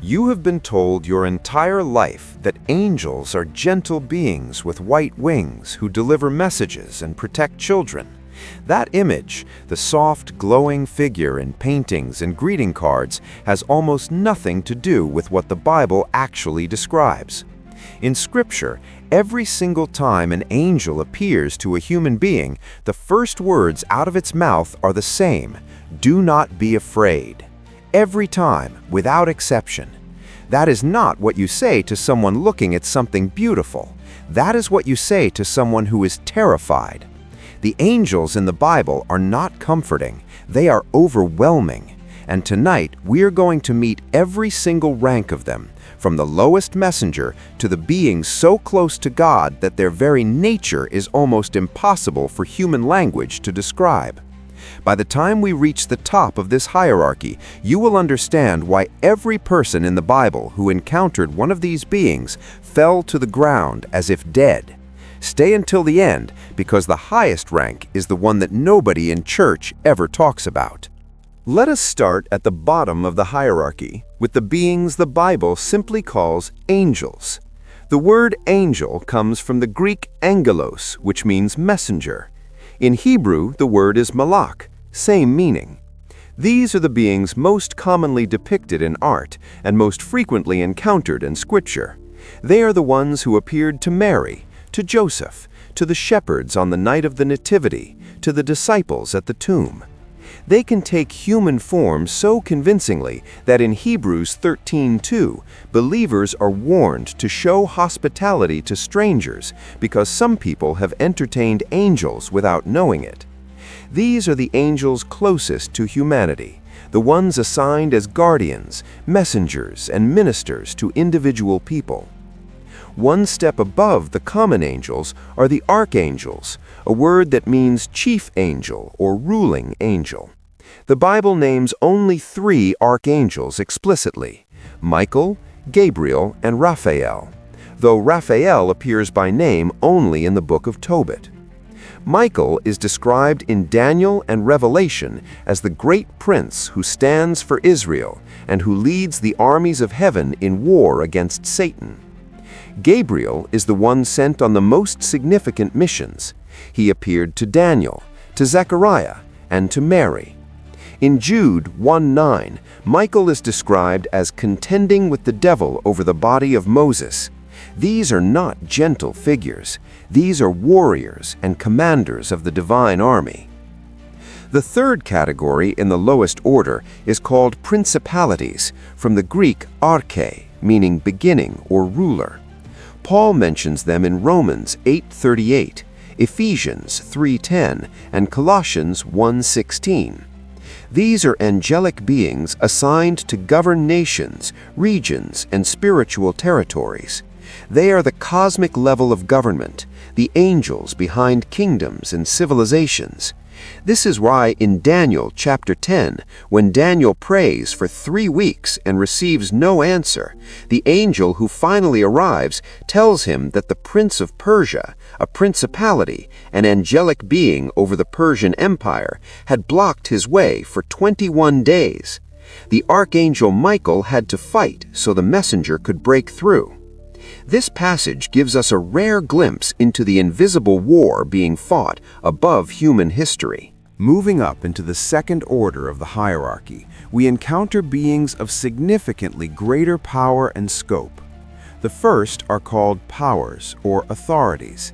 You have been told your entire life that angels are gentle beings with white wings who deliver messages and protect children. That image, the soft, glowing figure in paintings and greeting cards, has almost nothing to do with what the Bible actually describes. In Scripture, every single time an angel appears to a human being, the first words out of its mouth are the same: "Do not be afraid." Every time, without exception. That is not what you say to someone looking at something beautiful. That is what you say to someone who is terrified. The angels in the Bible are not comforting, they are overwhelming. And tonight, we're going to meet every single rank of them, from the lowest messenger to the beings so close to God that their very nature is almost impossible for human language to describe. By the time we reach the top of this hierarchy, you will understand why every person in the Bible who encountered one of these beings fell to the ground as if dead. Stay until the end, because the highest rank is the one that nobody in church ever talks about. Let us start at the bottom of the hierarchy with the beings the Bible simply calls angels. The word angel comes from the Greek angelos, which means messenger. In Hebrew, the word is malach, same meaning. These are the beings most commonly depicted in art and most frequently encountered in Scripture. They are the ones who appeared to Mary, to Joseph, to the shepherds on the night of the Nativity, to the disciples at the tomb. They can take human form so convincingly that in Hebrews 13:2, believers are warned to show hospitality to strangers because some people have entertained angels without knowing it. These are the angels closest to humanity, the ones assigned as guardians, messengers, and ministers to individual people. One step above the common angels are the archangels, a word that means chief angel or ruling angel. The Bible names only 3 archangels explicitly: Michael, Gabriel, and Raphael, though Raphael appears by name only in the book of Tobit. Michael is described in Daniel and Revelation as the great prince who stands for Israel and who leads the armies of heaven in war against Satan. Gabriel is the one sent on the most significant missions. He appeared to Daniel, to Zechariah, and to Mary. In Jude 1:9, Michael is described as contending with the devil over the body of Moses. These are not gentle figures. These are warriors and commanders of the divine army. The third category in the lowest order is called Principalities, from the Greek arche, meaning beginning or ruler. Paul mentions them in Romans 8:38, Ephesians 3:10, and Colossians 1:16. These are angelic beings assigned to govern nations, regions, and spiritual territories. They are the cosmic level of government, the angels behind kingdoms and civilizations. This is why in Daniel chapter 10, when Daniel prays for 3 weeks and receives no answer, the angel who finally arrives tells him that the prince of Persia, a principality, an angelic being over the Persian Empire, had blocked his way for 21 days. The archangel Michael had to fight so the messenger could break through. This passage gives us a rare glimpse into the invisible war being fought above human history. Moving up into the second order of the hierarchy, we encounter beings of significantly greater power and scope. The first are called powers or authorities.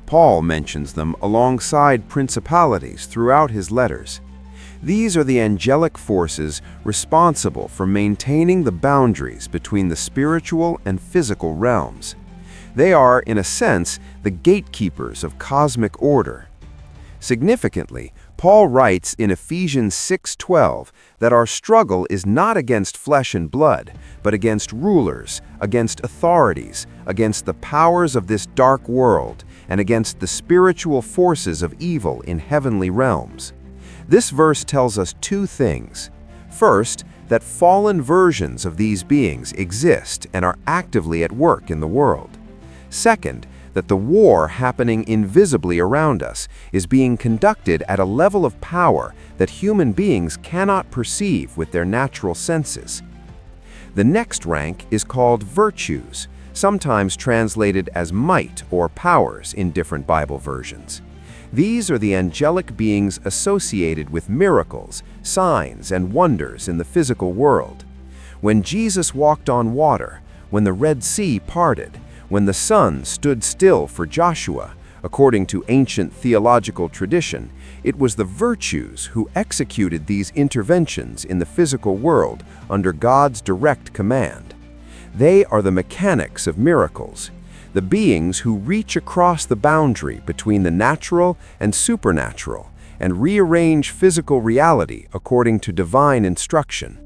Paul mentions them alongside principalities throughout his letters. These are the angelic forces responsible for maintaining the boundaries between the spiritual and physical realms. They are, in a sense, the gatekeepers of cosmic order. Significantly, Paul writes in Ephesians 6:12 that our struggle is not against flesh and blood, but against rulers, against authorities, against the powers of this dark world, and against the spiritual forces of evil in heavenly realms. This verse tells us 2 things. First, that fallen versions of these beings exist and are actively at work in the world. Second, that the war happening invisibly around us is being conducted at a level of power that human beings cannot perceive with their natural senses. The next rank is called virtues, sometimes translated as might or powers in different Bible versions. These are the angelic beings associated with miracles, signs, and wonders in the physical world. When Jesus walked on water, when the Red Sea parted, when the sun stood still for Joshua, according to ancient theological tradition, it was the virtues who executed these interventions in the physical world under God's direct command. They are the mechanics of miracles, the beings who reach across the boundary between the natural and supernatural and rearrange physical reality according to divine instruction.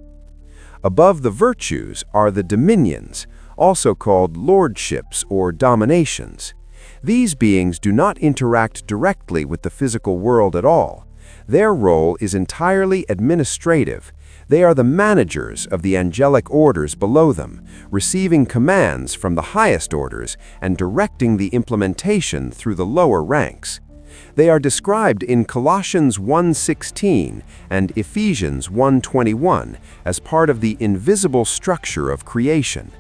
Above the virtues are the dominions, also called lordships or dominations. These beings do not interact directly with the physical world at all. Their role is entirely administrative. They are the managers of the angelic orders below them, receiving commands from the highest orders and directing the implementation through the lower ranks. They are described in Colossians 1:16 and Ephesians 1:21 as part of the invisible structure of creation.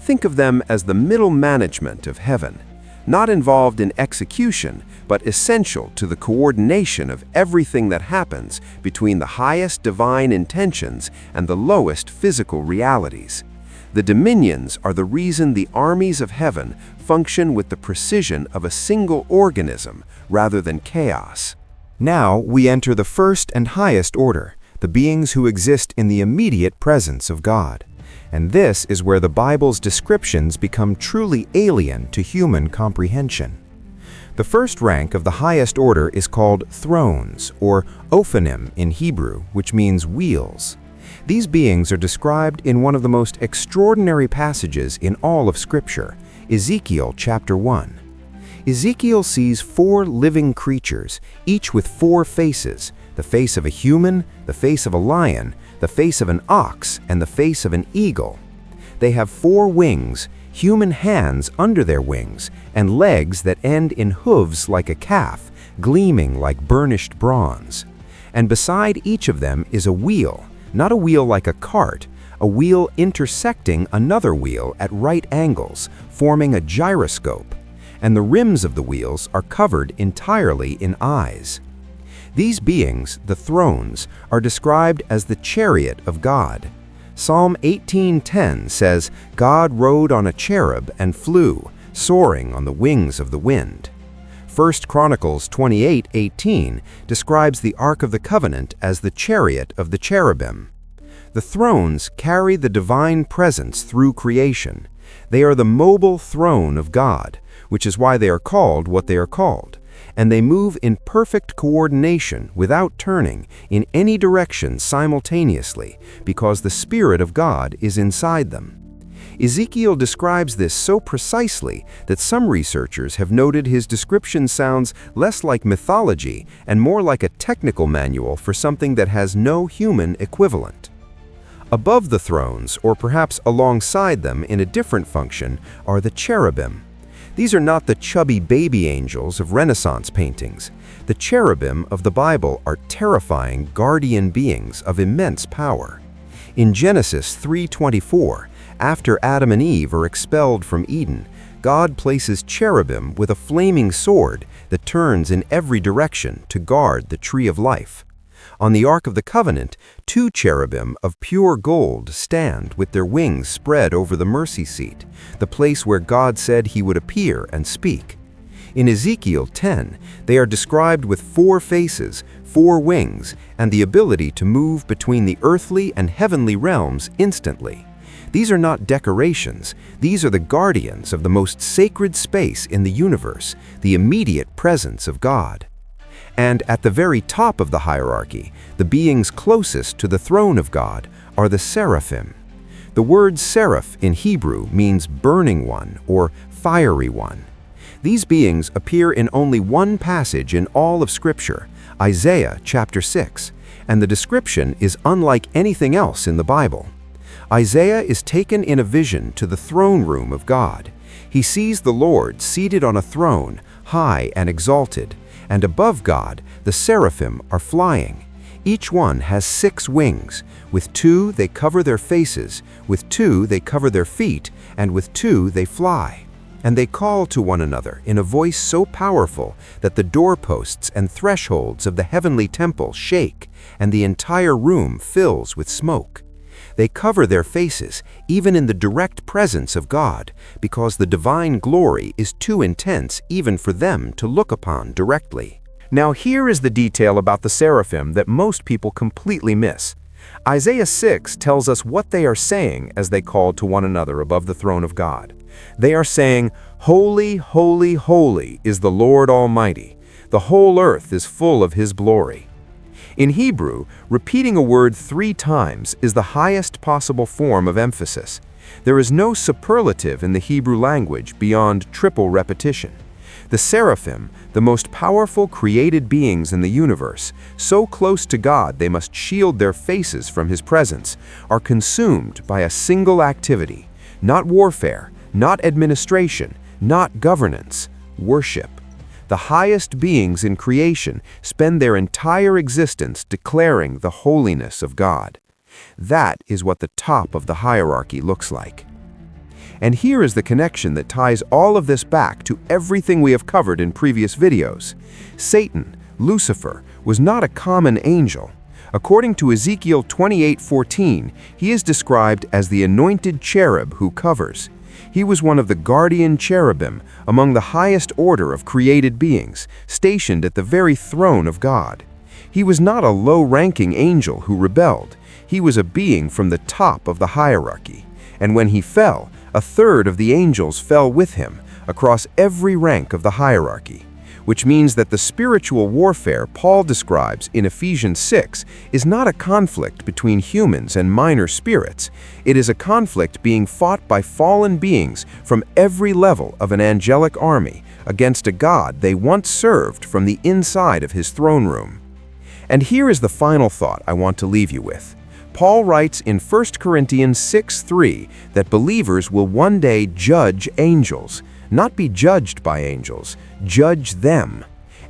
Think of them as the middle management of heaven, not involved in execution, but essential to the coordination of everything that happens between the highest divine intentions and the lowest physical realities. The dominions are the reason the armies of heaven function with the precision of a single organism rather than chaos. Now we enter the first and highest order, the beings who exist in the immediate presence of God. And this is where the Bible's descriptions become truly alien to human comprehension. The first rank of the highest order is called thrones, or ophanim in Hebrew, which means wheels. These beings are described in one of the most extraordinary passages in all of Scripture, Ezekiel chapter 1. Ezekiel sees 4 living creatures, each with 4 faces, the face of a human, the face of a lion, the face of an ox, and the face of an eagle. They have 4 wings, human hands under their wings, and legs that end in hooves like a calf, gleaming like burnished bronze. And beside each of them is a wheel, not a wheel like a cart, a wheel intersecting another wheel at right angles, forming a gyroscope. And the rims of the wheels are covered entirely in eyes. These beings, the thrones, are described as the chariot of God. Psalm 18:10 says, God rode on a cherub and flew, soaring on the wings of the wind. 1 Chronicles 28:18 describes the Ark of the Covenant as the chariot of the cherubim. The thrones carry the divine presence through creation. They are the mobile throne of God, which is why they are called what they are called. And they move in perfect coordination without turning in any direction simultaneously because the Spirit of God is inside them. Ezekiel describes this so precisely that some researchers have noted his description sounds less like mythology and more like a technical manual for something that has no human equivalent. Above the thrones, or perhaps alongside them in a different function, are the cherubim. These are not the chubby baby angels of Renaissance paintings. The cherubim of the Bible are terrifying guardian beings of immense power. In Genesis 3:24, after Adam and Eve are expelled from Eden, God places cherubim with a flaming sword that turns in every direction to guard the tree of life. On the Ark of the Covenant, 2 cherubim of pure gold stand with their wings spread over the mercy seat, the place where God said he would appear and speak. In Ezekiel 10, they are described with 4 faces, 4 wings, and the ability to move between the earthly and heavenly realms instantly. These are not decorations. These are the guardians of the most sacred space in the universe, the immediate presence of God. And at the very top of the hierarchy, the beings closest to the throne of God are the Seraphim. The word seraph in Hebrew means burning one or fiery one. These beings appear in only one passage in all of Scripture, Isaiah chapter 6, and the description is unlike anything else in the Bible. Isaiah is taken in a vision to the throne room of God. He sees the Lord seated on a throne, high and exalted, and above God, the seraphim are flying. Each one has 6 wings. With 2 they cover their faces, with 2 they cover their feet, and with 2 they fly. And they call to one another in a voice so powerful that the doorposts and thresholds of the heavenly temple shake, and the entire room fills with smoke. They cover their faces, even in the direct presence of God, because the divine glory is too intense even for them to look upon directly. Now here is the detail about the seraphim that most people completely miss. Isaiah 6 tells us what they are saying as they call to one another above the throne of God. They are saying, "Holy, holy, holy is the Lord Almighty. The whole earth is full of His glory." In Hebrew, repeating a word 3 times is the highest possible form of emphasis. There is no superlative in the Hebrew language beyond triple repetition. The seraphim, the most powerful created beings in the universe, so close to God they must shield their faces from His presence, are consumed by a single activity, not warfare, not administration, not governance, worship. The highest beings in creation spend their entire existence declaring the holiness of God. That is what the top of the hierarchy looks like. And here is the connection that ties all of this back to everything we have covered in previous videos. Satan, Lucifer, was not a common angel. According to Ezekiel 28:14, he is described as the anointed cherub who covers. He was one of the guardian cherubim among the highest order of created beings, stationed at the very throne of God. He was not a low-ranking angel who rebelled. He was a being from the top of the hierarchy. And when he fell, 1/3 of the angels fell with him, across every rank of the hierarchy. Which means that the spiritual warfare Paul describes in Ephesians 6 is not a conflict between humans and minor spirits. It is a conflict being fought by fallen beings from every level of an angelic army against a God they once served from the inside of His throne room. And here is the final thought I want to leave you with. Paul writes in 1 Corinthians 6:3 that believers will one day judge angels, not be judged by angels, judge them.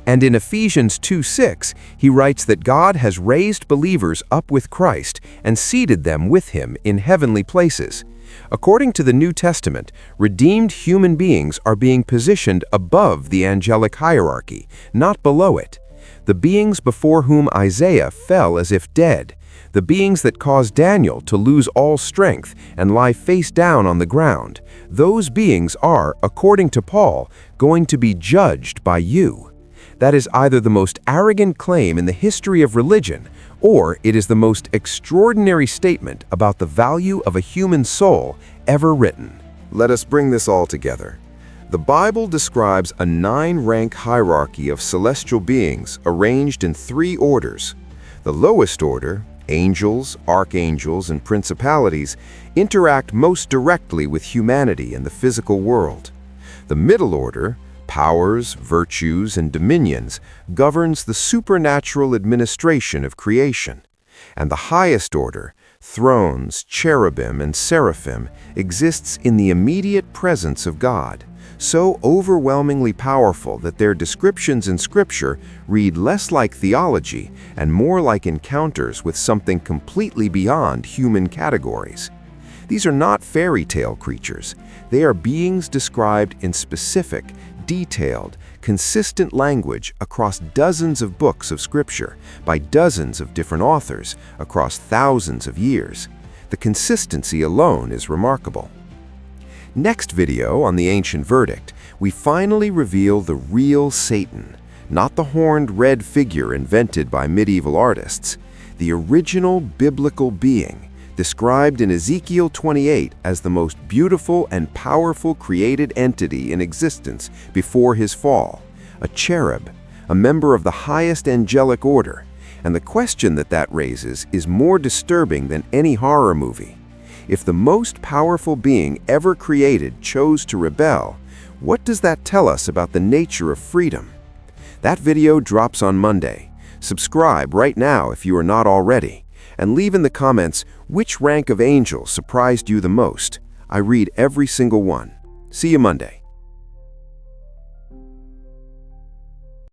And in Ephesians 2:6, he writes that God has raised believers up with Christ and seated them with Him in heavenly places. According to the New Testament, redeemed human beings are being positioned above the angelic hierarchy, not below it. The beings before whom Isaiah fell as if dead, the beings that caused Daniel to lose all strength and lie face down on the ground, those beings are, according to Paul, going to be judged by you. That is either the most arrogant claim in the history of religion, or it is the most extraordinary statement about the value of a human soul ever written. Let us bring this all together. The Bible describes a 9-rank hierarchy of celestial beings arranged in 3 orders. The lowest order, angels, archangels, and principalities, interact most directly with humanity in the physical world. The middle order, powers, virtues, and dominions, governs the supernatural administration of creation. And the highest order, thrones, cherubim, and seraphim, exists in the immediate presence of God, so overwhelmingly powerful that their descriptions in Scripture read less like theology and more like encounters with something completely beyond human categories. These are not fairy tale creatures. They are beings described in specific, detailed, consistent language across dozens of books of Scripture by dozens of different authors across thousands of years. The consistency alone is remarkable. Next video on the Ancient Verdict, we finally reveal the real Satan, not the horned red figure invented by medieval artists, the original biblical being, described in Ezekiel 28 as the most beautiful and powerful created entity in existence before his fall, a cherub, a member of the highest angelic order, and the question that raises is more disturbing than any horror movie. If the most powerful being ever created chose to rebel, what does that tell us about the nature of freedom? That video drops on Monday. Subscribe right now if you are not already, and leave in the comments which rank of angel surprised you the most. I read every single one. See you Monday.